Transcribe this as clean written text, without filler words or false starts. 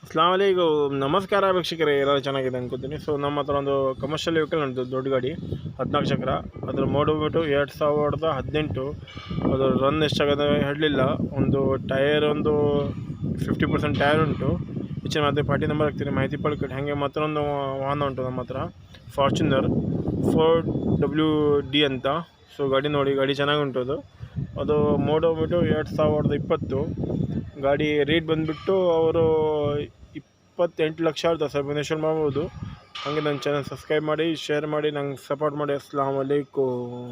ಅಸ್ಲಾಂ ವಲೈಕುಮ್. ನಮಸ್ಕಾರ ವೀಕ್ಷಕರೇ, ಎಲ್ಲರೂ ಚೆನ್ನಾಗಿದೆ ಅನ್ಕೋತೀನಿ. ಸೊ ನಮ್ಮ ಹತ್ರ ಒಂದು ಕಮರ್ಷಿಯಲ್ ವೆಹಿಕಲ್ ನಮ್ಮದು ದೊಡ್ಡ ಗಾಡಿ 14 ಚಕ್ರ. ಅದ್ರ ಮಾಡಲ್ ಬಿಟ್ಟು 2018. ಅದು ರನ್ ಎಷ್ಟಾಗದೆ ಹೇಳಲಿಲ್ಲ. ಒಂದು ಟೈರ್ ಒಂದು 50% ಟೈರ್ ಉಂಟು. ಹೆಚ್ಚಿನ ಮತ್ತೆ ಪಾರ್ಟಿ ನಂಬರ್ ಹಾಕ್ತೀನಿ, ಮಾಹಿತಿ ಪಡ್ಕೊಂಡು. ಹಾಗೆ ಮತ್ತೊಂದು ವಾಹನ ಉಂಟು ನಮ್ಮ ಹತ್ರ, ಫಾರ್ಚುನರ್ 4WD ಅಂತ. ಸೊ ಗಾಡಿ ನೋಡಿ, ಗಾಡಿ ಚೆನ್ನಾಗಿ ಉಂಟು. ಅದು ಮಾಡಲ್ ಬಿಟ್ಟು 2020. ಗಾಡಿ ರೇಟ್ ಬಂದುಬಿಟ್ಟು ಅವರು 28 ಲಕ್ಷ ಹೇಳ್ತಾರೆ ಸರ್, ನೆಗೋಷಿಯೇಟ್ ಮಾಡ್ಬೋದು. ಹಾಗೆ ನನ್ನ ಚಾನಲ್ ಸಬ್ಸ್ಕ್ರೈಬ್ ಮಾಡಿ, ಶೇರ್ ಮಾಡಿ, ನಂಗೆ ಸಪೋರ್ಟ್ ಮಾಡಿ. ಅಸ್ಸಲಾಮು ಅಲೈಕುಮ್.